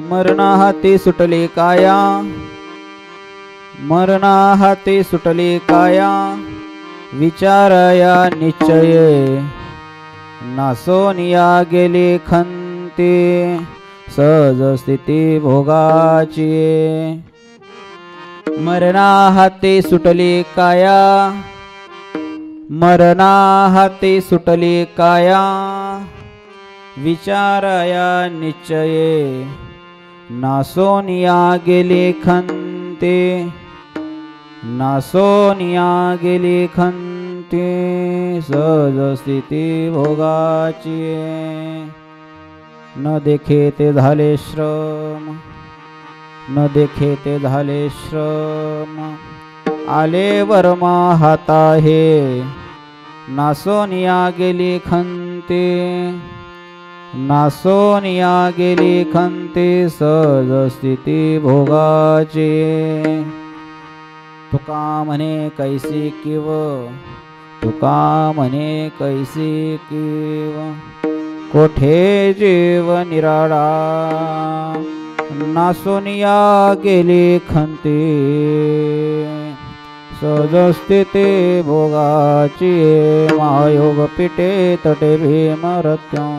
मरणा हाती सुटले काया, मरणा हाती सुटले काया, विचारया निश्चय नासोनिया गेले खंते, सहज स्थिती भोगाची। मरणा हाती सुटले काया, मरणा हाती सुटले काया, विचारया निश्चये नासोनिया गेले खंते, नासोनिया गेले खंते, सहज स्थिती भोगाची। न देखे ते झाले श्रम, न देखे ते झाले श्रम, आले वर्मा हाता हे, नासोनिया गेली खंते, नासोनिया गेली खंते, सहज स्थिती भोगाची। तुका म्हणे कैसी किव, तुका म्हणे कैसी किव, कोठे जीव निराळा, नासोनिया गेली खंते, सहज स्थिती भोगाची। महायोग पिटे तटे भीमरत्यं,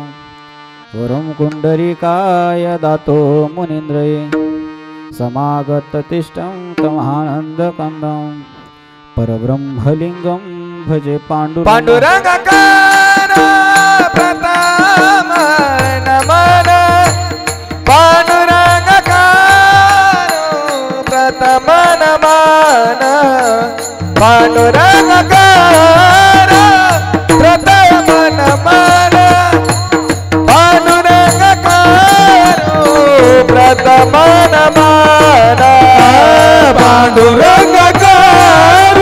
वरं कुंडलिकाय दातो मुनीन्द्रये, समागत तिष्ठं तमहानन्दकन्दं, परब्रह्मलिंगं भजे पांडुरंगाकार प्रथम नमन, पांडुरंगाकार प्रथम नमन, पांडुरंगाकार प्रथम नमन, पांडुरंगाकार प्रथम नमन, पांडुरंगाकार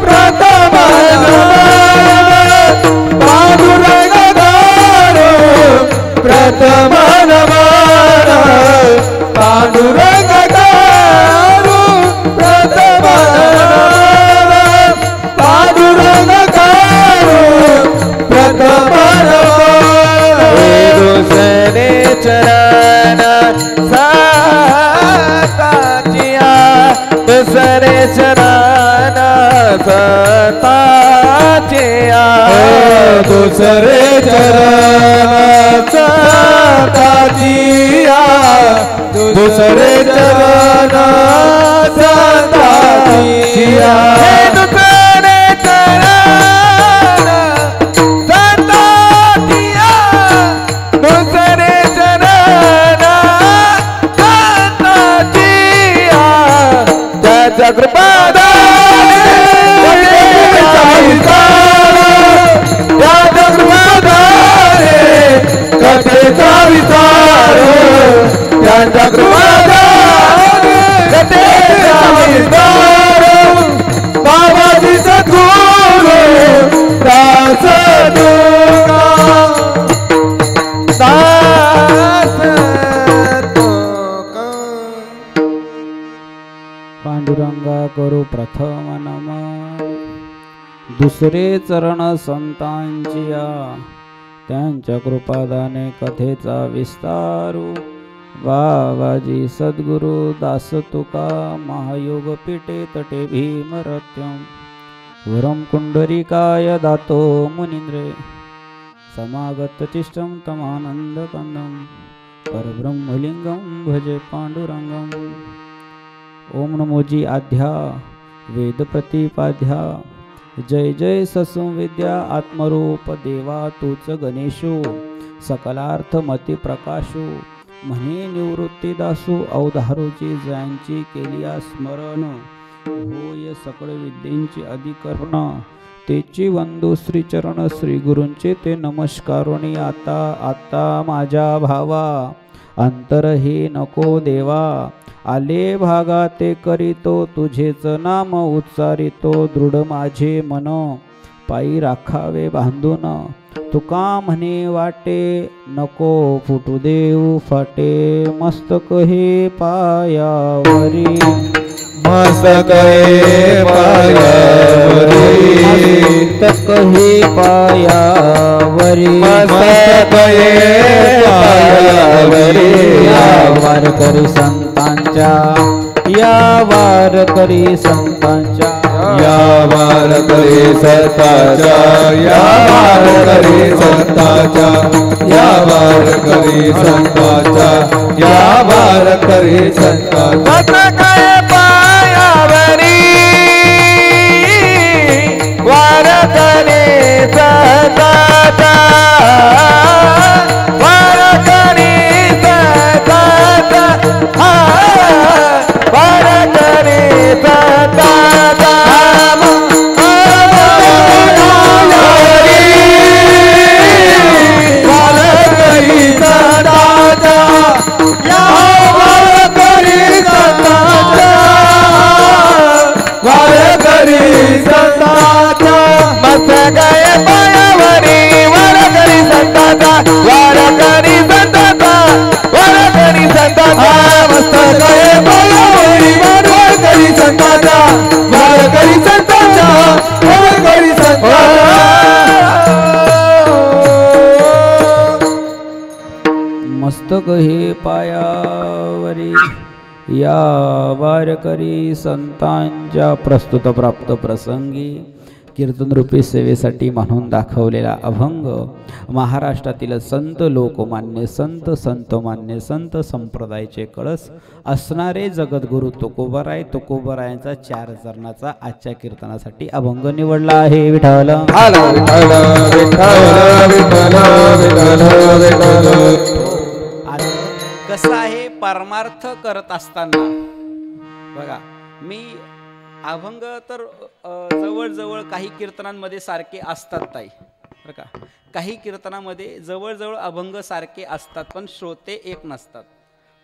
प्रथम नमन, पांडुरंगाकार प्रथम नमन, पांडुरंगाकार प्रथम नमन, पांडुरंगाकार प्रथम नमन। दुसरे चरण सताचिया, दुसरे चरण सताचिया, दुसरे चरण सताचिया, दुसरे चरण सताचिया, दुसरे चरण सताचिया, दुसरे चरण सताचिया, त्याच्या कृपादाने त्याच्या कृपादाने कथेचा विचार, त्याच्या कृपादाने कथेचा विचार, बाबाजी सद्गुरू दास तुका, दास तुका। पांडुरंगा करू प्रथम नमन, दुसरे चरण संतांचिया, त्यांच्या कृपादाने कथेचा विस्तारू, बाबाजी सद्गुरू दास तुका, महायोग पिटे तटे भीमरत्यं, वरं कुंडलिकाय दातो मुनीन्द्रे, समागत तिष्ठं तमानन्दकन्दं, परब्रह्मलिंगं भजे पांडुरंगं। ओम नमोजी आध्या वेद प्रतिपाध्या, जय जय ससुविद्या आत्मरूप देवा तूच गणेशो, सकलार्थ मती प्रकाशो, म्हणे निवृत्ती दासू, अवधारोची जयांची केलिया स्मरण, होय सकळ विद्येंची अधिकरण, तेची वंदू श्रीचरण श्री गुरूंचे ते नमस्कारोनी। आता आता माझ्या भावा, अंतर हे नको देवा, आले भागा ते करीतो, तुझेच नाम उच्चारितो, दृढ माझे मन, पायी राखावे बांधून, तुका म्हणे वाटे, नको फुटू देऊ फाटे, मस्तक हे पायावरी, मस्तक हे पायावरी, मस्तक हे पायावरी, मस्तक हे पायावरी, वारकरी संतांच्या या वारकरी संतांच्या या वारकरी संतांच्या या वारकरी संतांच्या या वारकरी संतांच्या या वारकरी संतांच्या काय पायावरी वारकरी संतांच्या वारकरी संतांच्या वारकरी संतांच्या वारकरी संतांच्या या वारकरी संतांच्या वारकरी संतांच्या मस्त काय पायावरी वारकरी संतांच्या वारकरी संतांच्या वारकरी संतांच्या मस्त काय पायावरी वारकरी संतांच्या वारकरी संतांच्या वारकरी मस्तक हे पायावरी या वारकरी संतांच्या प्रस्तुत प्राप्त प्रसंगी कीर्तनरूपी सेवेसाठी म्हणून दाखवलेला अभंग महाराष्ट्रातील संत लोकमान्य संतमान्य संत संप्रदायाचे कळस असणारे जगद्गुरु तुकोबरायांचा 4 चरणाचा आजच्या कीर्तनासाठी अभंग निवडला आहे. विठ्ठल कसं आहे परमार्थ करत असताना बघा मी अभंग तर जवळजवळ काही कीर्तनांमध्ये सारखे असतात ताई बरं का. काही कीर्तनामध्ये जवळजवळ अभंग सारखे असतात पण श्रोते एक नसतात.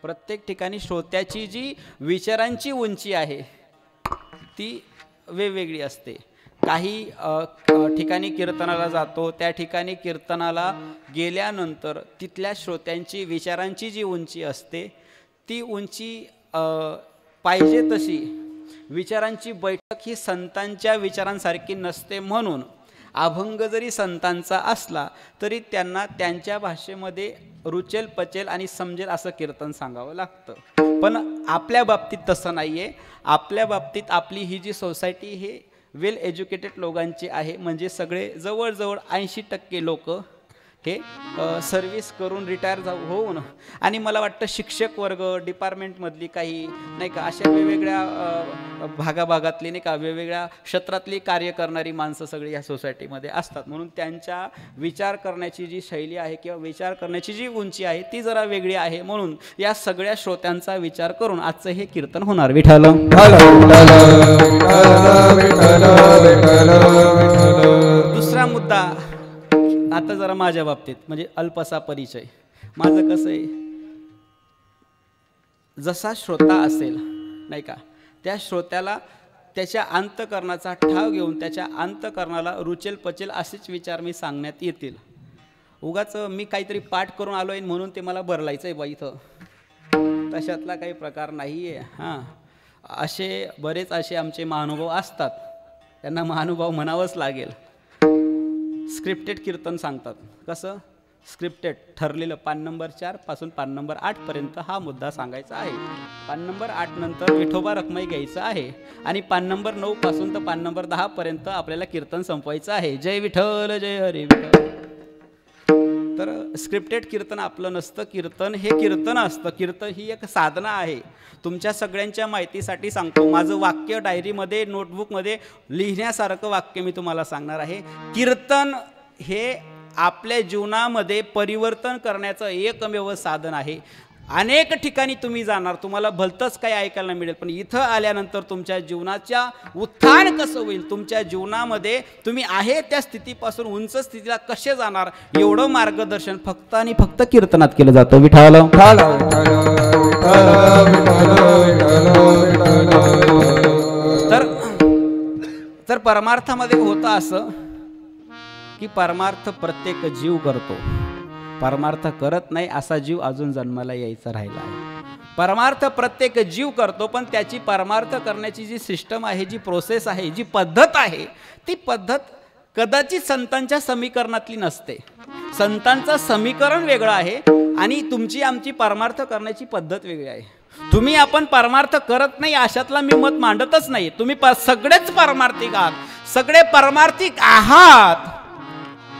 प्रत्येक ठिकाणी श्रोत्याची जी विचारांची उंची आहे ती वेगवेगळी असते. काही ठिकाणी कीर्तनाला जातो त्या ठिकाणी कीर्तनाला गेल्यानंतर तिथल्या श्रोत्यांची विचारांची जी उंची असते ती उंची पाहिजे तशी विचारांची बैठक ही संतांच्या विचारांसारखी नसते. म्हणून अभंग जरी संतांचा असला तरी त्यांना त्यांच्या भाषेमध्ये रुचेल पचेल आणि समजेल असं कीर्तन सांगावं लागतं. पण आपल्या बाबतीत तसं नाही आहे. आपल्या बाबतीत आपली ही जी सोसायटी हे वेल एज्युकेटेड लोकांची आहे. म्हणजे सगळे जवळजवळ 80% लोक हे सर्व्हिस करून रिटायर होऊन आणि मला वाटतं शिक्षक वर्ग डिपार्टमेंटमधली काही नाही का अशा वेगवेगळ्या भागाभागातली नाही का वेगवेगळ्या क्षेत्रातली कार्य करणारी माणसं सगळी या सोसायटीमध्ये असतात. म्हणून त्यांच्या विचार करण्याची जी शैली आहे किंवा विचार करण्याची जी उंची आहे ती जरा वेगळी आहे. म्हणून या सगळ्या श्रोत्यांचा विचार करून आजचं हे कीर्तन होणार. विठ्ठल दुसरा मुद्दा आता जरा माझ्या बाबतीत म्हणजे अल्पसा परिचय. माझं कसं आहे जसा श्रोता असेल नाही का त्या श्रोत्याला त्याच्या अंतकरणाचा ठाव घेऊन त्याच्या अंतकरणाला रुचेल पचेल असेच विचार मी सांगण्यात येतील. उगाच मी काहीतरी पाठ करून आलोय म्हणून ते मला बरलायचं आहे बा इथं तशातला काही प्रकार नाही आहे. हां असे बरेच असे आमचे महानुभाव असतात त्यांना महानुभाव म्हणावंच लागेल. स्क्रिप्टेड कीर्तन सांगतात. कसं स्क्रिप्टेड ठरलेलं पान नंबर 4 पासून पान नंबर 8 पर्यंत हा मुद्दा सांगायचा आहे. पान नंबर 8 नंतर विठोबा रखमाई घ्यायचं आहे आणि पान नंबर 9 पासून तर पान नंबर 10 पर्यंत आपल्याला कीर्तन संपवायचं आहे. जय विठ्ठल जय हरी विठ्ठल. तर स्क्रिप्टेड कीर्तन आपलं नसतं. कीर्तन हे कीर्तन असतं. कीर्तन ही एक साधना आहे. तुमच्या सगळ्यांच्या माहितीसाठी सांगतो माझं वाक्य डायरीमध्ये नोटबुकमध्ये लिहिण्यासारखं वाक्य मी तुम्हाला सांगणार आहे. कीर्तन हे आपल्या जीवनामध्ये परिवर्तन करण्याचं एकमेव साधन आहे. अनेक ठिकाणी तुम्ही जाणार तुम्हाला भलतंच काही ऐकायला मिळेल पण इथं आल्यानंतर तुमच्या जीवनाच्या उत्थान कसं होईल तुमच्या जीवनामध्ये तुम्ही आहे त्या स्थितीपासून उंच स्थितीला कसे जाणार एवढं मार्गदर्शन फक्त आणि फक्त कीर्तनात केलं जातं. विठ्ठल तर परमार्थामध्ये होतं असं की परमार्थ प्रत्येक जीव करतो. परमार्थ करत नाही असा जीव अजून जन्माला यायचा राहिला आहे. परमार्थ प्रत्येक जीव करतो पण त्याची परमार्थ करण्याची जी सिस्टम आहे जी प्रोसेस आहे जी पद्धत आहे ती पद्धत कदाचित संतांच्या समीकरणातली नसते. संतांचं समीकरण वेगळं आहे आणि तुमची आमची परमार्थ करण्याची पद्धत वेगळी आहे. तुम्ही आपण परमार्थ करत नाही अशातला मी मत मांडतच नाही. तुम्ही सगळेच परमार्थिक आहात, सगळे परमार्थिक आहात,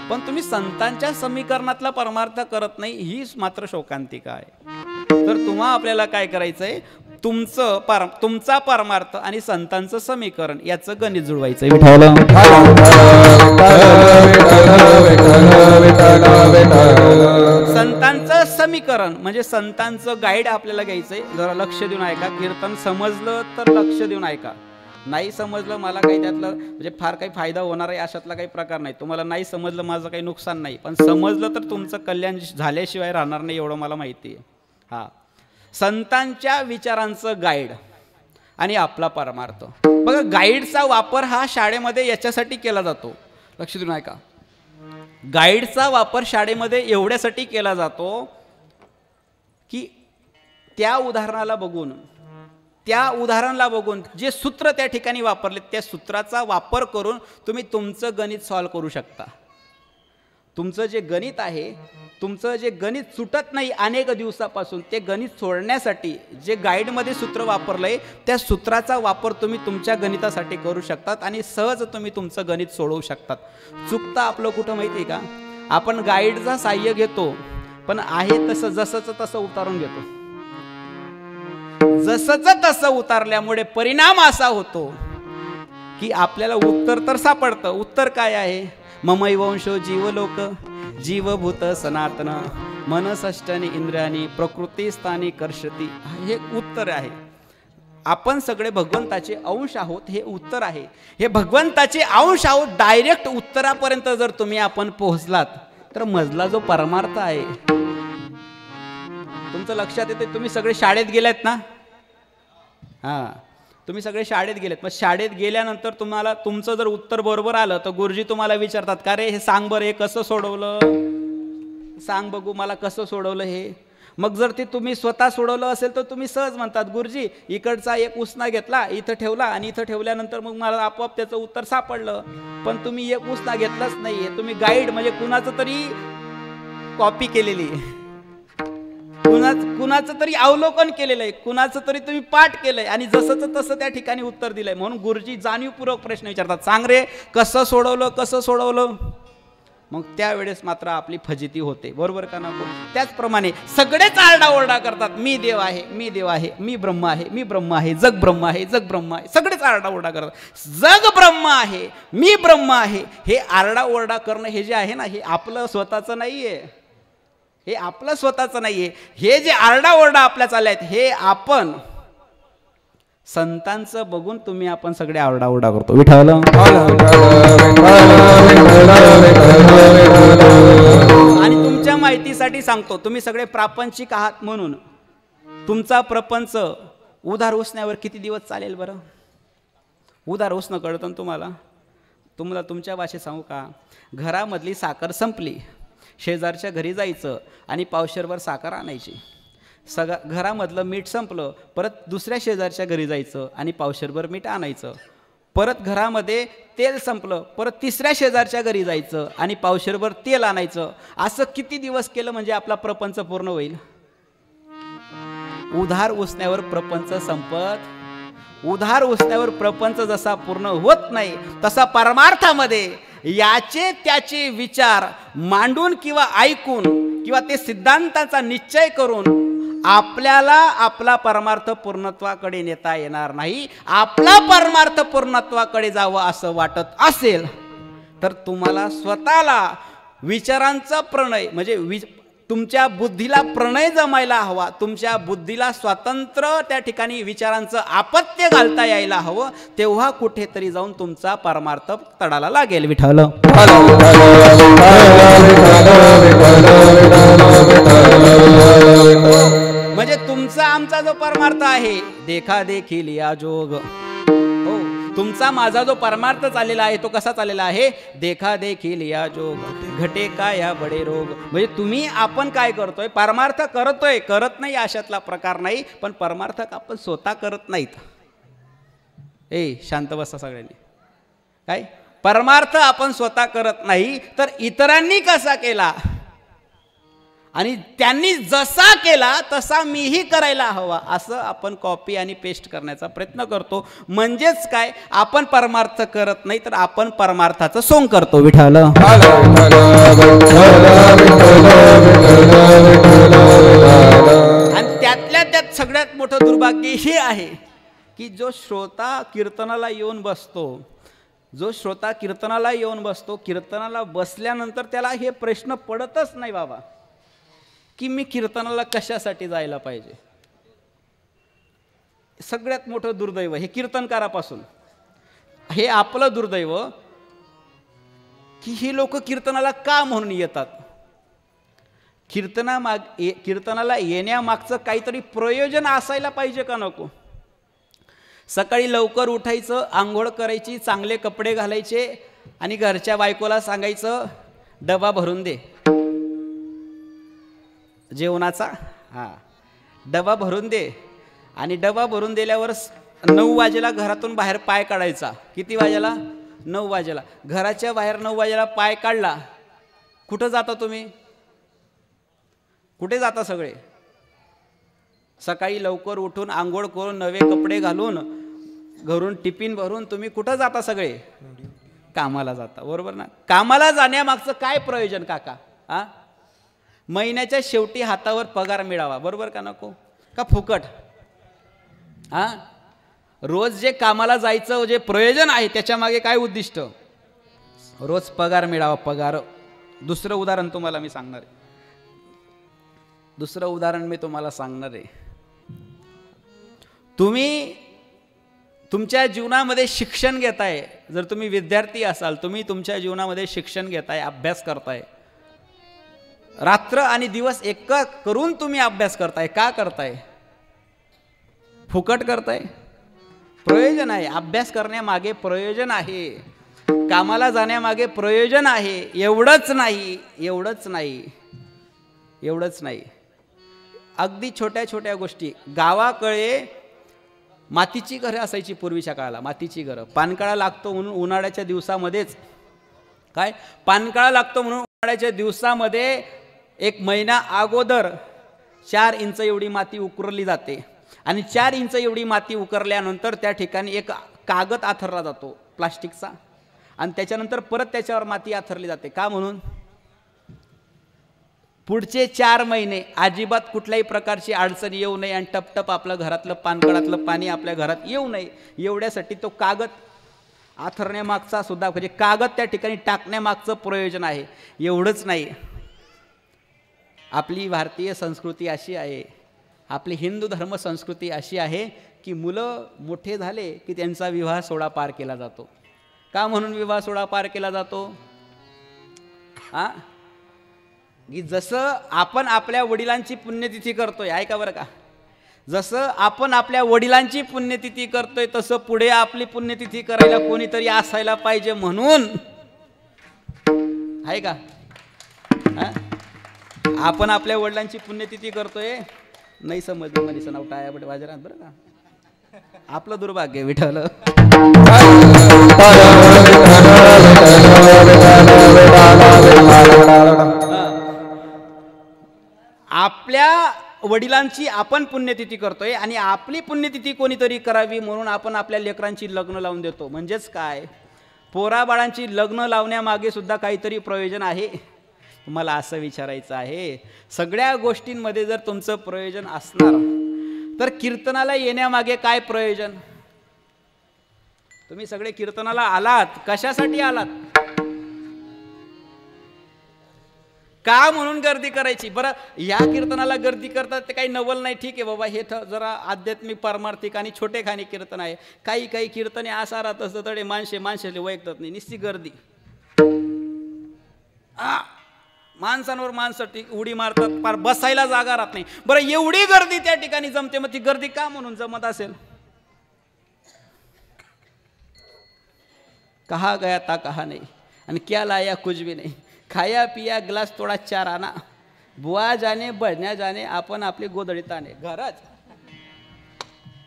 पण तुम्ही संतांच्या समीकरणातला परमार्थ करत नाही, हीच मात्र शोकांतिका आहे. तर तुम्हा आपल्याला काय करायचंय, तुमचा परमार्थ आणि संतांचं समीकरण याचं गणित जुळवायचंय. संतांचं समीकरण म्हणजे संतांचं गाईड आपल्याला घ्यायचंय. जरा लक्ष देऊन ऐका. कीर्तन समजलं तर लक्ष देऊन ऐका. नाही समजलं मला काही त्यातलं म्हणजे फार काही फायदा होणार आहे अशातला काही प्रकार नाही. तुम्हाला नाही समजलं माझं काही नुकसान नाही, पण समजलं तर तुमचं कल्याण झाल्याशिवाय राहणार नाही एवढं मला माहिती आहे. हा, संतांच्या विचारांचं गाईड आणि आपला परमार्थ. बघा, गाईडचा वापर हा शाळेमध्ये याच्यासाठी केला जातो. लक्ष देऊन ऐका. गाईडचा वापर शाळेमध्ये एवढ्यासाठी केला जातो की त्या उदाहरणाला बघून जे सूत्र त्या ठिकाणी वापरले त्या सूत्राचा वापर करून तुम्ही तुमचं गणित सॉल्व करू शकता. तुमचं जे गणित आहे, तुमचं जे गणित सुटत नाही अनेक दिवसापासून, ते गणित सोडण्यासाठी जे गाईडमध्ये सूत्र वापरलंय त्या सूत्राचा वापर तुम्ही तुमच्या गणितासाठी करू शकतात आणि सहज तुम्ही तुमचं गणित सोडवू शकतात. चुकतं आपलं कुठं माहिती आहे का, आपण गाईडचा साह्य घेतो पण आहे तसं जसंच तसं उतारून घेतो. जसंच तसं उतारल्यामुळे परिणाम असा होतो की आपल्याला उत्तर तर सापडतं. उत्तर काय आहे, ममैवंशो जीवलोक जीवभूत सनातन मनसष्टनी इंद्रियानी प्रकृती स्थानी कर्षती, हे उत्तर आहे. आपण सगळे भगवंताचे अंश आहोत, हे उत्तर आहे. हे भगवंताचे अंश आहोत. डायरेक्ट उत्तरापर्यंत जर तुम्ही आपण पोहोचलात तर मजला जो परमार्थ आहे तुमचं लक्षात येते. तुम्ही सगळे शाळेत गेलेत ना, हां, तुम्ही सगळे शाळेत गेलेत. मग शाळेत गेल्यानंतर तुम्हाला तुमचं जर उत्तर बरोबर आलं तर गुरुजी तुम्हाला विचारतात, का रे हे सांग बरं, हे कसं सोडवलं, सांग बघू मला कसं सोडवलं हे. मग जर ते तुम्ही स्वतः सोडवलं असेल तर तुम्ही सहज म्हणतात, गुरुजी इकडचा एक उसना घेतला, इथं ठेवला आणि इथं ठेवल्यानंतर मग मला आपोआप त्याचं उत्तर सापडलं. पण तुम्ही एक उसना घेतलाच नाहीये, तुम्ही गाईड म्हणजे कुणाचं तरी कॉपी केलेली, कुणाचं तरी अवलोकन केलेलं आहे, कुणाचं तरी तुम्ही पाठ केलंय आणि जसंच तसं त्या ठिकाणी उत्तर दिलंय. म्हणून गुरुजी जाणीवपूर्वक प्रश्न विचारतात, सांग रे कसं सोडवलं. मग त्यावेळेस मात्र आपली फजिती होते, बरोबर का नको. त्याचप्रमाणे सगळेच आरडाओरडा करतात, मी देव आहे, मी देव आहे, मी ब्रह्म आहे, मी ब्रह्म आहे, जग ब्रह्म आहे, जग ब्रह्म आहे. सगळेच आरडाओरडा करतात, जग ब्रह्म आहे, मी ब्रह्म आहे. हे आरडाओरडा करणं हे जे आहे ना, हे आपलं स्वतःचं नाहीये, हे आपलं स्वतःचं नाहीये. हे जे आरडाओरडा आपल्या चालल्यात हे आपण संतांचं बघून तुम्ही आपण सगळे आरडाओरडा करतो. विठ्ठल. आणि तुमच्या माहितीसाठी सांगतो, तुम्ही सगळे प्रापंचिक आहात म्हणून तुमचा प्रपंच उधार उसण्यावर किती दिवस चालेल बरं. उधार उसणं कळतं ना तुम्हाला तुमच्या भाषेत सांगू का, घरामधली साखर संपली, शेजारच्या घरी जायचं आणि पावशेरभर साखर आणायची. घरामधलं मीठ संपलं, परत दुसऱ्या शेजारच्या घरी जायचं आणि पावशेरभर मीठ आणायचं. परत घरामध्ये तेल संपलं, परत तिसऱ्या शेजारच्या घरी जायचं आणि पावशेरभर तेल आणायचं. असं किती दिवस केलं म्हणजे आपला प्रपंच पूर्ण होईल. उधार उसण्यावर प्रपंच संपत, उधार उसण्यावर प्रपंच जसा पूर्ण होत नाही तसा परमार्थामध्ये याचे त्याचे विचार मांडून किंवा ऐकून किंवा ते सिद्धांताचा निश्चय करून आपल्याला आपला परमार्थ पूर्णत्वाकडे नेता येणार नाही. आपला परमार्थ पूर्णत्वाकडे जावं असं वाटत असेल तर तुम्हाला स्वतःला विचारांचा प्रणय म्हणजे तुमच्या बुद्धीला प्रणय जमायला हवा, तुमच्या बुद्धीला स्वातंत्र्य त्या ठिकाणी विचारांचं आपत्य घालता यायला हवं. तेव्हा कुठेतरी जाऊन तुमचा परमार्थ तडाला लागेल. विठ्ठल. म्हणजे तुमचा आमचा जो परमार्थ आहे, देखा देखील या जोग, हो, तुमचा माझा जो परमार्थ चाललेला आहे तो कसा चाललेला आहे, देखा देखील या जोग घटे का या बडे रोग. म्हणजे तुम्ही आपण काय करतोय, परमार्थ करतोय, करत नाही अशातला प्रकार नाही, पण परमार्थ आपण स्वतः करत नाहीत. शांत बसा सगळ्यांनी. काय परमार्थ आपण स्वतः करत नाही तर इतरांनी कसा केला, आणि त्यांनी जसा केला तसा मीही करायला हवा, असं आपण कॉपी आणि पेस्ट करण्याचा प्रयत्न करतो. म्हणजेच काय, आपण परमार्थ करत नाही तर आपण परमार्थाचं सोंग करतो. विठ्ठल. आणि त्यातल्या त्यात सगळ्यात मोठं दुर्भाग्य हे आहे की जो श्रोता कीर्तनाला येऊन बसतो, कीर्तनाला बसल्यानंतर त्याला हे प्रश्न पडतच नाही बाबा की मी कीर्तनाला कशासाठी जायला पाहिजे. सगळ्यात मोठं दुर्दैव हे कीर्तनकारापासून, हे आपलं दुर्दैव की ही लोक कीर्तनाला का म्हणून येतात. कीर्तनाला येण्यामागचं काहीतरी प्रयोजन असायला पाहिजे का नको. सकाळी लवकर उठायचं, आंघोळ करायची, चांगले कपडे घालायचे आणि घरच्या बायकोला सांगायचं डबा भरून दे जेवणाचा, डबा भरून दे. आणि डबा भरून दिल्यावर 9 वाजेला घरातून बाहेर पाय काढायचा. किती वाजेला? 9 वाजेला. घराच्या बाहेर 9 वाजेला पाय काढला, कुठं जाता तुम्ही? कुठे जाता सगळे? सकाळी लवकर उठून आंघोळ करून नवे कपडे घालून घरून टिफिन भरून तुम्ही कुठं जाता सगळे? कामाला जाता, बरोबर ना. कामाला जाण्यामागचं काय प्रयोजन काका? महिन्याच्या शेवटी हातावर पगार मिळावा, बरोबर का नको? का फुकट? रोज जे कामाला जायचं जे प्रयोजन आहे त्याच्या मागे काय उद्दिष्ट? रोज पगार मिळावा, पगार. दुसरं उदाहरण तुम्हाला मी सांगणार आहे. तुम्ही तुमच्या जीवनामध्ये शिक्षण घेताय, जर तुम्ही विद्यार्थी असाल, तुम्ही तुमच्या जीवनामध्ये शिक्षण घेताय, अभ्यास करताय, रात्र आणि दिवस एक करून तुम्ही अभ्यास करताय. का करताय? फुकट करताय? प्रयोजन आहे. अभ्यास करण्यामागे प्रयोजन आहे, कामाला जाण्यामागे प्रयोजन आहे. एवढंच नाही. अगदी छोट्या छोट्या गोष्टी. गावाकडे मातीची घरं असायची पूर्वीच्या काळाला, मातीची घरं. पानकाळा लागतो म्हणून उन्हाळ्याच्या दिवसामध्येच पानकाळा लागतो म्हणून उन्हाळ्याच्या दिवसामध्ये 1 महिना अगोदर 4 इंच एवढी माती उकरली जाते. आणि 4 इंच एवढी माती उकरल्यानंतर त्या ठिकाणी एक कागद आथरला जातो प्लास्टिकचा, आणि त्याच्यानंतर परत त्याच्यावर माती आथरली जाते. का? म्हणून पुढचे 4 महिने अजिबात कुठल्याही प्रकारची अडचण येऊ नये आणि टपटप आपलं घरातलं पानकळातलं पाणी आपल्या घरात येऊ नये, एवढ्यासाठी तो कागद आथरण्यामागचा सुद्धा, म्हणजे कागद त्या ठिकाणी टाकण्यामागचं प्रयोजन आहे. एवढंच नाही, आपली भारतीय संस्कृती अशी आहे, आपली हिंदू धर्म संस्कृती अशी आहे की मुलं मोठे झाले की त्यांचा विवाह सोहळा पार केला जातो. का म्हणून विवाह सोहळा पार केला जातो? की जसं आपण आपल्या वडिलांची पुण्यतिथी करतोय, ऐका बरं का, जसं आपण आपल्या वडिलांची पुण्यतिथी करतोय तसं पुढे आपली पुण्यतिथी करायला कोणीतरी असायला पाहिजे म्हणून, आहे का? आपण आपल्या वडिलांची पुण्यतिथी करतोय, नाही समजलं मनीषा नाव टाया बट बाजारात, बरं का. आपलं दुर्भाग्य विठ्ठल. आपल्या वडिलांची आपण पुण्यतिथी करतोय आणि आपली पुण्यतिथी कोणीतरी करावी म्हणून आपण आपल्या लेकरांची लग्न लावून देतो. म्हणजेच काय, पोराबाळांची लग्न लावण्यामागे सुद्धा काहीतरी प्रयोजन आहे. मला असं विचारायचं आहे, सगळ्या गोष्टींमध्ये जर तुमचं प्रयोजन असणार तर कीर्तनाला येण्यामागे काय प्रयोजन? तुम्ही सगळे कीर्तनाला आलात, कशासाठी आलात? का म्हणून गर्दी करायची? बरं, या कीर्तनाला गर्दी करतात ते काही नवल नाही, ठीक आहे बाबा, हे जरा आध्यात्मिक पारमार्थिक आणि छोटे खाणी कीर्तन आहे. काही काही कीर्तने असा राहत असतं तडे माणसाला वैकतात नाही, निस्ती गर्दी. माणसांवर माणसं उडी मारतात, पार बसायला जागा राहत नाही. बरं, एवढी गर्दी त्या ठिकाणी जमते, मग ती गर्दी का म्हणून जमत असेल? कहा गया था कहा नहीं, आणि क्या लाया कुछ भी नहीं. खाया पिया ग्लास थोडा 4 आना, बुवा जाणे बढण्या जाणे, आपण आपली गोधडी ताणे घरात.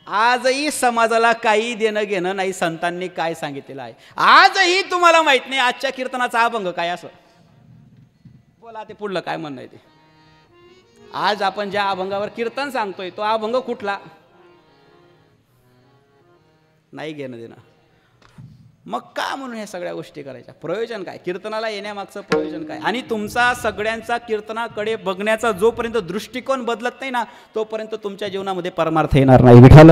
आजही समाजाला काही देणं घेणं नाही संतांनी काय सांगितलेलं आहे. आजही तुम्हाला माहित नाही आजच्या कीर्तनाचा अभंग काय. असं बोला, ते पुढलं काय म्हणणं आहे ते. आज आपण ज्या अभंगावर कीर्तन सांगतोय तो अभंग कुठला? नाही घेणं देणं. मग का म्हणून ह्या सगळ्या गोष्टी करायच्या? प्रयोजन काय? कीर्तनाला येण्यामागचं प्रयोजन काय? आणि तुमचा सगळ्यांचा कीर्तनाकडे बघण्याचा जोपर्यंत दृष्टिकोन बदलत नाही ना तोपर्यंत तुमच्या जीवनामध्ये परमार्थ येणार नाही. विठ्ठल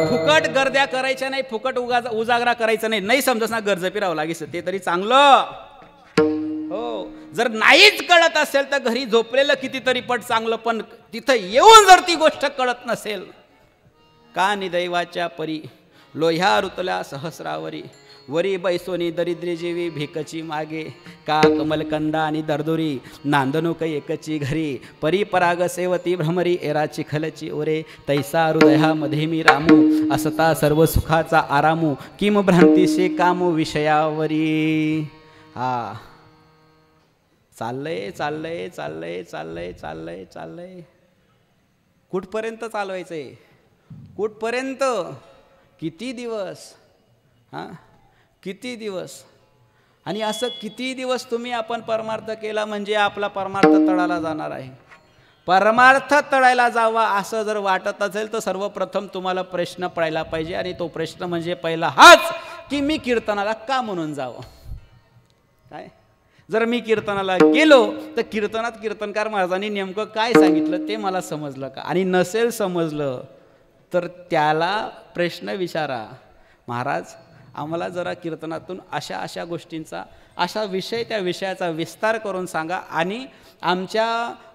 फुकट गर्द्या करायच्या नाही, फुकट उजागरा करायचा नाही. नाही समजत ना गर्ज फिरावं लागेल ते तरी चांगलं. हो, जर नाहीच कळत असेल तर घरी झोपलेलं कितीतरी पट चांगलं, पण तिथं येऊन जर ती गोष्ट कळत नसेल. का निदैवाच्या परी लोह्या ऋतल्या सहस्रावरी, वरी बैसोनी दरिद्री जीवी भिकची मागे, का कमलकंदा आणि दर्दुरी नांदणूक एकची घरी, परी पराग सेवती भ्रमरी एराची खलची ओरे, तैसा हृदयामध्ये मी रामू असता सर्व सुखाचा आरामू, किम भ्रांतीशे कामू विषयावरी. हा, चाललंय चाललंय चाललंय चाललंय चाललंय चाललंय. कुठपर्यंत चालवायचंय? कुठपर्यंत? किती दिवस? हां, किती दिवस? आणि असं किती दिवस तुम्ही आपण परमार्थ केला म्हणजे आपला परमार्थ तळाला जाणार आहे. परमार्थ तळायला जावा असं जर वाटत असेल तर सर्वप्रथम तुम्हाला प्रश्न पडायला पाहिजे. आणि तो प्रश्न म्हणजे पहिला हाच की मी कीर्तनाला का म्हणून जावं? काय? जर मी कीर्तनाला गेलो तर कीर्तनात कीर्तनकार महाराजांनी नेमकं काय सांगितलं ते मला समजलं का? आणि नसेल समजलं तर त्याला प्रश्न विचारा, महाराज आम्हाला जरा कीर्तनातून अशा अशा गोष्टींचा अशा विषय त्या विषयाचा विस्तार करून सांगा. आणि आमच्या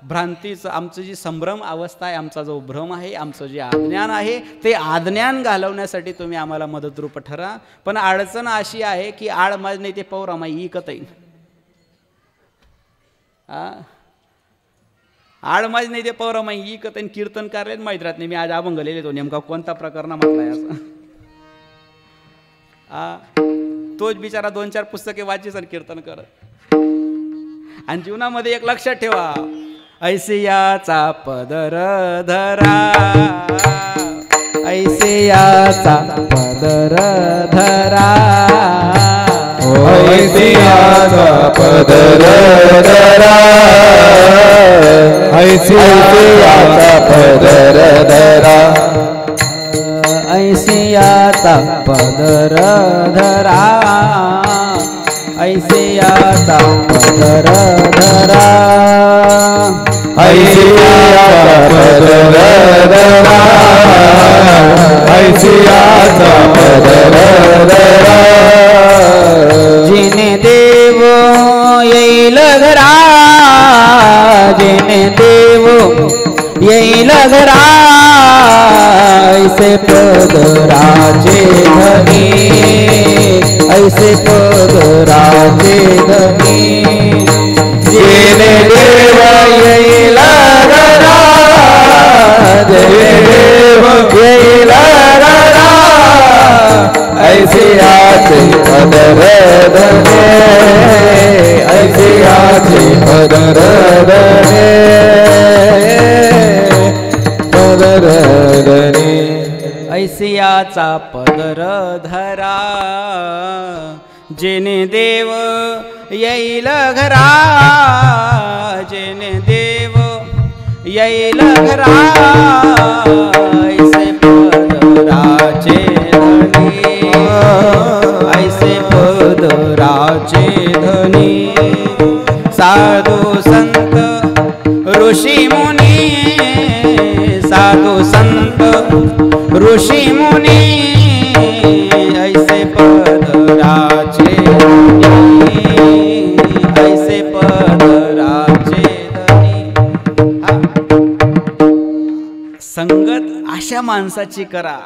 भ्रांतीचं, आमचं जी संभ्रम अवस्था आहे, आमचा जो भ्रम आहे, आमचं जे अज्ञान आहे ते अज्ञान घालवण्यासाठी तुम्ही आम्हाला मदतरूप ठरा. पण अडचण अशी आहे की आड माझ नाही ते पौरामाई इकत येईल. आड माझ नाही ते पौरामाई इकत येईल. कीर्तन कार्यात माहीत राहत नाही मी आज अभंग लिहितो नेमका कोणता प्रकार म्हटलाय असं. तोच बिचारा 2-4 पुस्तके वाचीच आणि कीर्तन करत. आणि जीवनामध्ये एक लक्षात ठेवा, ऐसियाचा पदर धरा, ऐसियाचा पदर धरा, ऐसियाचा पदर धरा, ऐसियाचा पदर धरा, ऐसियाचा पदर धरा, ऐसियाचा पदर धरा, ऐसियाचा पदर धरा, ऐसियाचा पदर धरा. जिने देव येईल घरा, जिने देव येईल घरा, ऐसे पदराचे धनी, ऐसे पदराचे धनी. जिने देव येईल घरा, जिने देव येईल घरा, ऐसियाचे पदर धने, ऐसियाचे पदर धने, पदर धने. ऐसियाचा पदर धरा, जेने देव येईल घरा, जेने देव येईल घरा, ऐसे पदराचे धनी, ऐसे पदराचे धनी. साधू संत ऋषी मुनी, साधू संत ऋषी मुनी, ऐसे पदराचे धनी, ऐसे पदराचे धनी. संगत अशा माणसाची करा.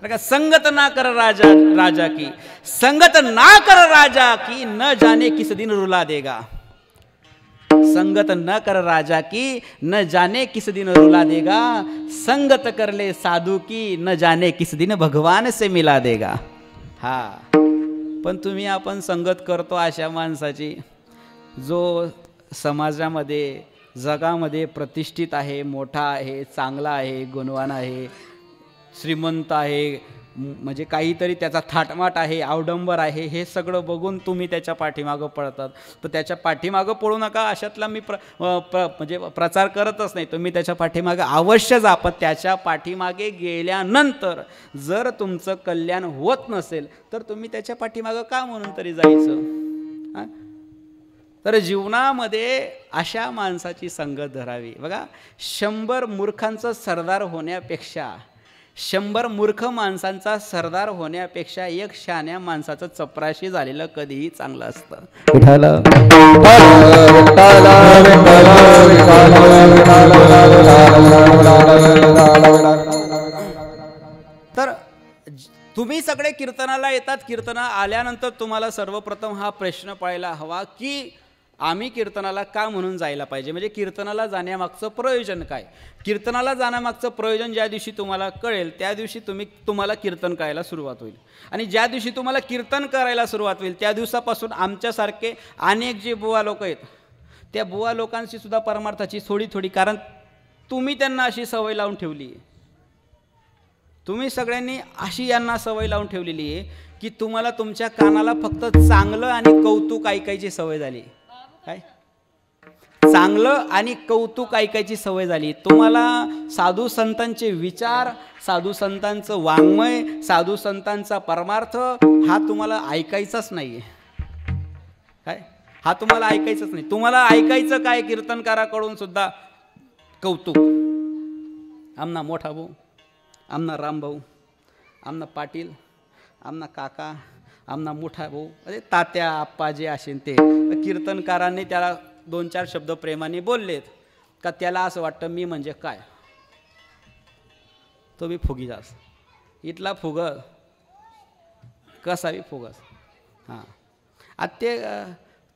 संगत ना कर राजा राजा की, संगत ना कर राजा की, न जाने किस दिन रुला देगा. संगत न कर राजा की, न जाने किस दिन रुला देगा. संगत कर ले साधू की, न जाने किस दिन भगवान से मिला देगा. हा, पण तुम्ही आपण संगत करतो अशा माणसाची जो समाजामध्ये जगामध्ये प्रतिष्ठित आहे, मोठा आहे, चांगला आहे, गुणवान आहे, श्रीमंत आहे, म्हणजे काहीतरी त्याचा थाटमाट आहे, अवडंबर आहे, हे सगळं बघून तुम्ही त्याच्या पाठीमागं पळतात. तर त्याच्या पाठीमागं पळू नका अशातला मी म्हणजे प्रचार करतच नाही. तुम्ही त्याच्या पाठीमागं अवश्य जा, पण त्याच्या पाठीमागे गेल्यानंतर जर तुमचं कल्याण होत नसेल तर तुम्ही त्याच्या पाठीमागं का म्हणून तरी जायचं. हां, तर जीवनामध्ये अशा माणसाची संगत धरावी. बघा, 100 मूर्खांचं सरदार होण्यापेक्षा 100 मूर्ख माणसांचा सरदार होण्यापेक्षा एक शहाण्या माणसाचं चपराशी झालेलं कधीही चांगलं असतं. तर तुम्ही सगळे कीर्तनाला येतात. कीर्तना आल्यानंतर तुम्हाला सर्वप्रथम हा प्रश्न पडायला हवा की आम्ही कीर्तनाला का म्हणून जायला पाहिजे, म्हणजे कीर्तनाला जाण्यामागचं प्रयोजन काय. कीर्तनाला जाण्यामागचं प्रयोजन ज्या दिवशी तुम्हाला कळेल त्या दिवशी तुम्हाला कीर्तन करायला सुरुवात होईल. आणि ज्या दिवशी तुम्हाला कीर्तन करायला सुरुवात होईल त्या दिवसापासून आमच्यासारखे अनेक जे बुवा लोक आहेत त्या बुवा लोकांशी सुद्धा परमार्थाची थोडी, कारण तुम्ही त्यांना अशी सवय लावून ठेवली आहे. तुम्ही सगळ्यांनी अशी यांना सवय लावून ठेवलेली आहे की तुम्हाला तुमच्या कानाला फक्त चांगलं आणि कौतुक ऐकायची सवय झाली. काय चांगलं आणि कौतुक ऐकायची सवय झाली. तुम्हाला साधू संतांचे विचार, साधू संतांचं वाङ्मय, साधू संतांचा परमार्थ हा तुम्हाला ऐकायचाच नाही आहे. काय हा तुम्हाला ऐकायचंच नाही. तुम्हाला ऐकायचं काय, कीर्तनकाराकडून सुद्धा कौतुक. आमना मोठा भाऊ, आमना रामभाऊ, आमना पाटील, आमना काका, आमना मोठा भाऊ, अरे तात्या आप्पा जे असेल ते. कीर्तनकारांनी त्याला 2-4 शब्द प्रेमाने बोललेत का त्याला असं वाटतं मी म्हणजे काय, तो बी फुगीजास, इथला फुगस कसा बी फुगस. हां, आता ते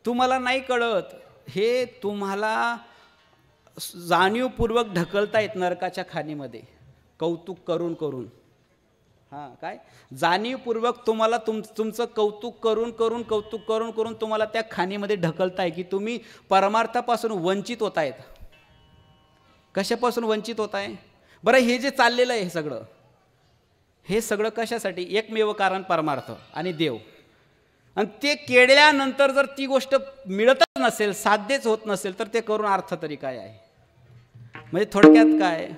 तुम्हाला नाही कळत, हे तुम्हाला जाणीवपूर्वक ढकलतायत नरकाच्या खाणीमध्ये कौतुक करून करून. हां, काय जाणीवपूर्वक तुम्हाला तुमचं कौतुक करून तुम्हाला त्या खाणीमध्ये ढकलताय की तुम्ही परमार्थापासून वंचित होत आहेत. कशापासून वंचित होत आहे बरं? हे जे चाललेलं आहे हे सगळं कशासाठी? एकमेव कारण परमार्थ आणि देव. आणि ते केल्यानंतर जर ती गोष्ट मिळतच नसेल, साध्यच होत नसेल, तर ते करून अर्थ तरी काय आहे? म्हणजे थोडक्यात काय,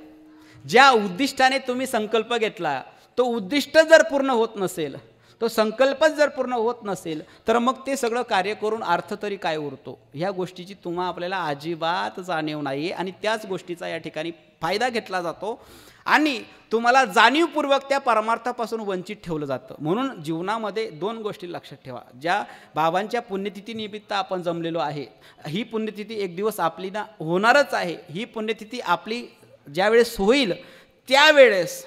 ज्या उद्दिष्टाने तुम्ही संकल्प घेतला तो उद्दिष्ट जर पूर्ण होत नसेल, तो संकल्पच जर पूर्ण होत नसेल, तर मग ते सगळं कार्य करून अर्थ तरी काय उरतो? ह्या गोष्टीची आपल्याला अजिबात जाणीव नाही. आणि त्याच गोष्टीचा या ठिकाणी फायदा घेतला जातो आणि तुम्हाला जाणीवपूर्वक त्या परमार्थापासून वंचित ठेवलं जातं. म्हणून जीवनामध्ये 2 गोष्टी लक्षात ठेवा. ज्या बाबांच्या पुण्यतिथीनिमित्त आपण जमलेलो आहे, ही पुण्यतिथी एक दिवस आपली ना होणारच आहे. ही पुण्यतिथी आपली ज्यावेळेस होईल त्यावेळेस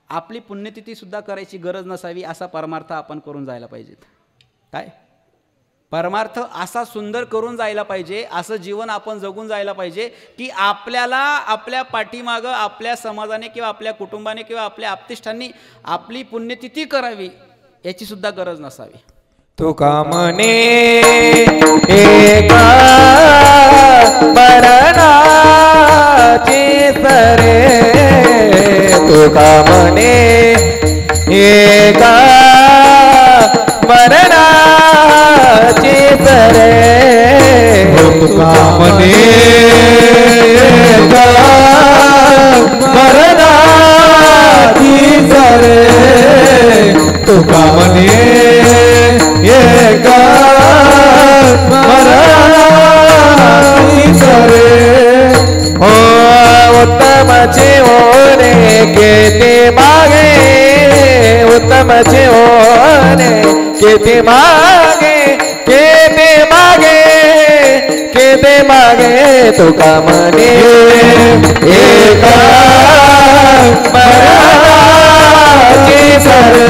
आपली पुण्यतिथीसुद्धा करायची गरज नसावी असा परमार्थ आपण करून जायला पाहिजेत. काय परमार्थ असा सुंदर करून जायला पाहिजे, असं जीवन आपण जगून जायला पाहिजे की आपल्याला आपल्या पाठीमागं आपल्या समाजाने किंवा आपल्या कुटुंबाने किंवा आपल्या आप्तेष्टांनी आपली पुण्यतिथी करावी याची सुद्धा गरज नसावी. तुका म्हणे एका मरणाची सरे, तुका म्हणे एका मरणाची सरे, तुका म्हणे एका मरणाची सरे, तुका म्हणे एका मरणाची सरे. हो उत्तमचे होणे किती मागे, उत्तमचे होणे किती मागे, किती मागे, किती मागे, तुका म्हणे एका मरणाची सरे,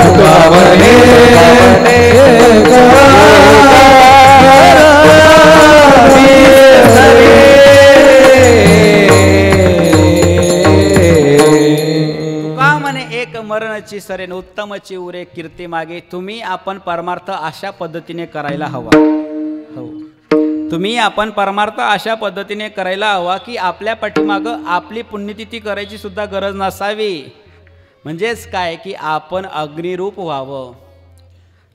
तुका म्हणे एका मरणाची सरे. तुका म्हणे एक मरणाची सरे उत्तमची उरे कीर्ती मागे. तुम्ही आपण परमार्थ अशा पद्धतीने करायला हवा. हो, तुम्ही आपण परमार्थ अशा पद्धतीने करायला हवा की आपल्या पाठीमागं आपली पुण्यतिथी करायची सुद्धा गरज नसावी. म्हणजेच काय की आपण अग्निरूप व्हावं,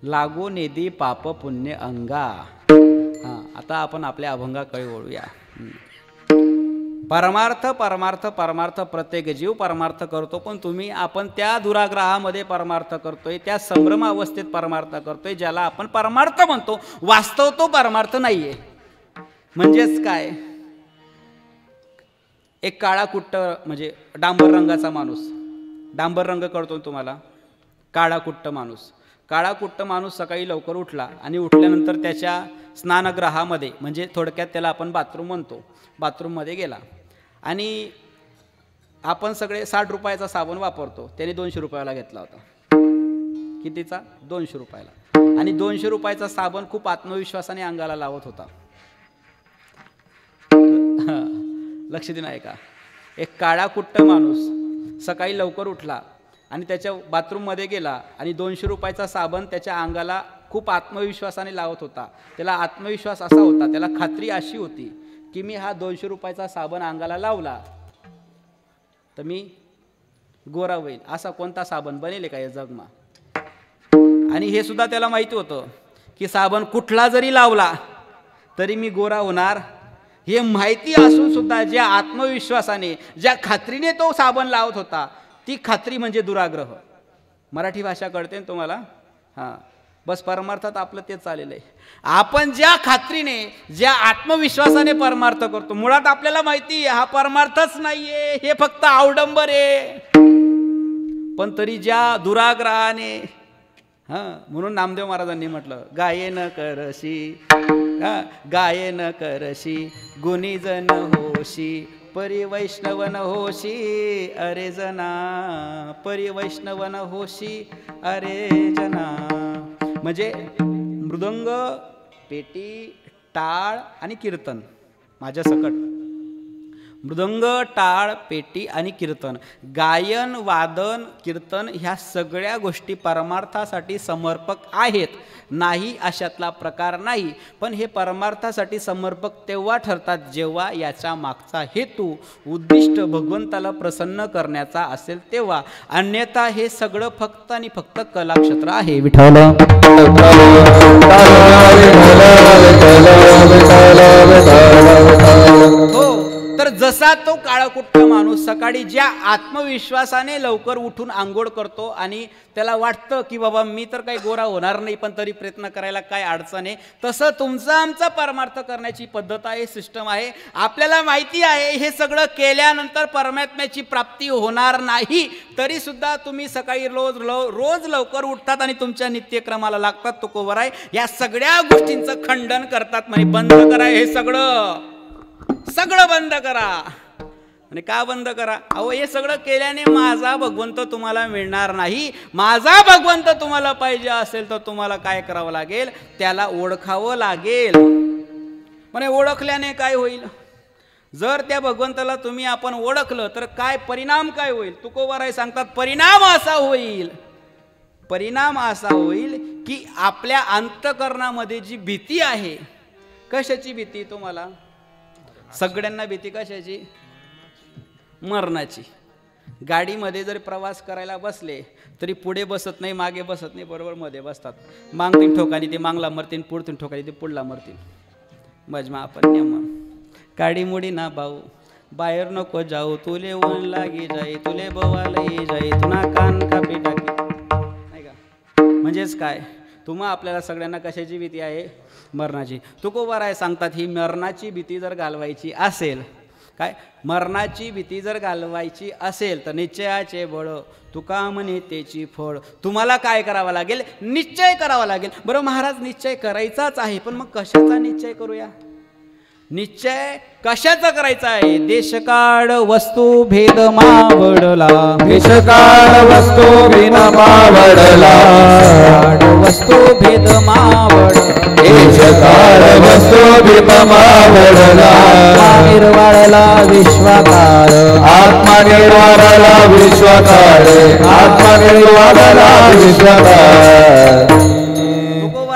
लागू नेदी पाप पुण्य अंगा. हां, आता आपण आपल्या अभंगाकडे वळूया. परमार्थ परमार्थ परमार्थ, प्रत्येक जीव परमार्थ करतो, पण आपण त्या दुराग्रहामध्ये परमार्थ करतोय, त्या संभ्रम अवस्थेत परमार्थ करतोय, ज्याला आपण परमार्थ म्हणतो. वास्तव तो परमार्थ नाहीये. म्हणजेच काय, एक काळा कुट्ट म्हणजे डांबर रंगाचा माणूस, डांबर रंग कळतो तुम्हाला, काळा कुट्ट माणूस. काळा कुट्ट माणूस सकाळी लवकर उठला आणि उठल्यानंतर त्याच्या स्नानगृहामध्ये, म्हणजे थोडक्यात त्याला आपण बाथरूम म्हणतो, बाथरूममध्ये गेला आणि आपण सगळे 60 रुपयाचा साबण वापरतो, त्याने 200 रुपयाला घेतला होता. कितीचा? 200 रुपयाला. आणि 200 रुपयाचा साबण खूप आत्मविश्वासाने अंगाला लावत होता. लक्ष देणं आहे का? एक काळा कुट्ट माणूस सकाळी लवकर उठला आणि त्याच्या बाथरूममध्ये गेला आणि 200 रुपयाचा साबण त्याच्या अंगाला खूप आत्मविश्वासाने लावत होता. त्याला आत्मविश्वास असा होता, त्याला खात्री अशी होती की मी हा 200 रुपयाचा साबण अंगाला लावला तर मी गोरा होईल. असा कोणता साबण बनेल का या जगमा? आणि हे सुद्धा त्याला माहिती होतं की साबण कुठला जरी लावला तरी मी गोरा होणार. हे माहिती असून सुद्धा ज्या आत्मविश्वासाने, ज्या खात्रीने तो साबण लावत होता, ती खात्री म्हणजे दुराग्रह. मराठी भाषा कळते ना तुम्हाला? हां, बस परमार्थात आपलं तेच चाललेलं आहे. आपण ज्या खात्रीने, ज्या आत्मविश्वासाने परमार्थ करतो, मुळात आपल्याला माहिती आहे हा परमार्थच नाहीये, हे फक्त अवडंबर आहे, पण तरी ज्या दुराग्रहाने, हां, म्हणून नामदेव महाराजांनी म्हटलं, गायेन करशी, गायेन करशी गुणीजन होशी, परिवैष्णवन होशी अरे जना, परिवैष्णवन होशी अरे जना. म्हणजे मृदंग, पेटी, टाळ आणि कीर्तन माझ्या सकट. मृदंग, टाळ, पेटी आणि कीर्तन, गायन, वादन, कीर्तन, ह्या सगळ्या गोष्टी परमार्थासाठी समर्पक आहेत, नाही अशातला प्रकार नाही. पण हे परमार्थासाठी समर्पक तेव्हा ठरतात जेव्हा याचा मागचा हेतू, उद्दिष्ट भगवंताला प्रसन्न करण्याचा असेल तेव्हा. अन्यथा हे सगळं फक्त आणि फक्त कलाक्षेत्र आहे. विठ्ठल हो. तर जसा तो काळाकुट्ट माणूस सकाळी ज्या आत्मविश्वासाने लवकर उठून आंघोळ करतो आणि त्याला वाटतं की बाबा मी तर काही गोरा होणार नाही पण तरी प्रयत्न करायला काय अडचण आहे, तसं तुमचा आमचा परमार्थ करण्याची पद्धत आहे, सिस्टम आहे. आपल्याला माहिती आहे हे सगळं केल्यानंतर परमात्म्याची प्राप्ती होणार नाही, तरी सुद्धा तुम्ही सकाळी रोज लवकर उठतात आणि तुमच्या नित्यक्रमाला लागतात. तो कोवर आहे. या सगळ्या गोष्टींचं खंडन करतात, म्हणजे बंद करा हे सगळं बंद करा. आणि का बंद करा? अहो हे सगळं केल्याने माझा भगवंत तुम्हाला मिळणार नाही. माझा भगवंत तुम्हाला पाहिजे असेल तर तुम्हाला काय करावं लागेल? त्याला ओळखावं लागेल. म्हणे ओळखल्याने काय होईल? जर त्या भगवंताला आपण ओळखलं तर काय परिणाम काय होईल? तुकोबाराय सांगतात, परिणाम असा होईल की आपल्या अंतःकरणामध्ये जी भीती आहे, कशाची भीती? तुम्हाला सगळ्यांना भीती कशाची? मरणाची. गाडीमध्ये जर प्रवास करायला बसले तरी पुढे बसत नाही, मागे बसत नाही, बरोबर मध्ये बसतात. मागतीन ठोकानी ते मागला मरतीन, पुढतीन ठोकानी ते पुढला मरतीन. मजमा आपण नियम. काडी मुडी ना भाऊ, बाहेर नको जाऊ, तुले ऊन लागी जाई, तुले बवालही जाई, तुना कान कापी टाकी. नाही का? म्हणजेच काय, तुम्हा आपल्याला सगळ्यांना कशाची भीती आहे? मरणाची. तुकोबाराय सांगतात, ही मरणाची भीती जर घालवायची असेल, काय मरणाची भीती जर घालवायची असेल तर निश्चयाचे बळ, तुका म्हणे त्याची फळ. तुम्हाला काय करावं लागेल? निश्चय करावा लागेल. बरं महाराज, निश्चय करायचाच आहे, पण मग कशाचा निश्चय करूया? निश्चय कशाचा करायचा आहे? देशकाळ वस्तू भेद मावडला, देशकाळ वस्तू भेद मावडला, वस्तू भेद मावडला, देशकाळ वस्तू भेद मावडला. निर्वाळला विश्वाकार, आत्मा निर्वाळला विश्वाकार, आत्मा निर्वाळला विश्वाकार.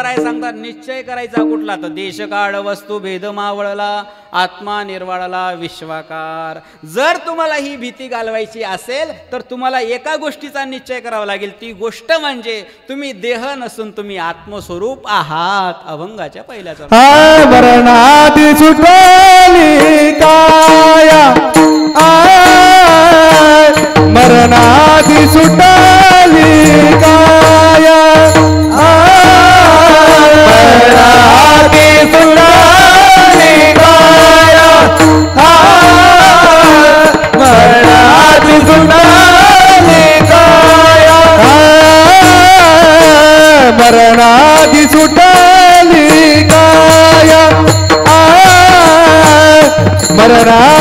महाराज सांगतात निश्चय करायचा कुठला तर देश काळ वस्तू भेद मावळला आत्मा निर्वाळला विश्वाकार. जर तुम्हाला ही भीती घालवायची असेल तर तुम्हाला एका गोष्टीचा निश्चय करावा लागेल. ती गोष्ट म्हणजे तुम्ही देह नसून तुम्ही आत्मस्वरूप आहात. अभंगाच्या पहिल्याचा मरणादी सुटली काया मरणादी सुटली काया मरणादी सुटली काया मरणादी सुटली काया मरणादी सुटली काया मरणादी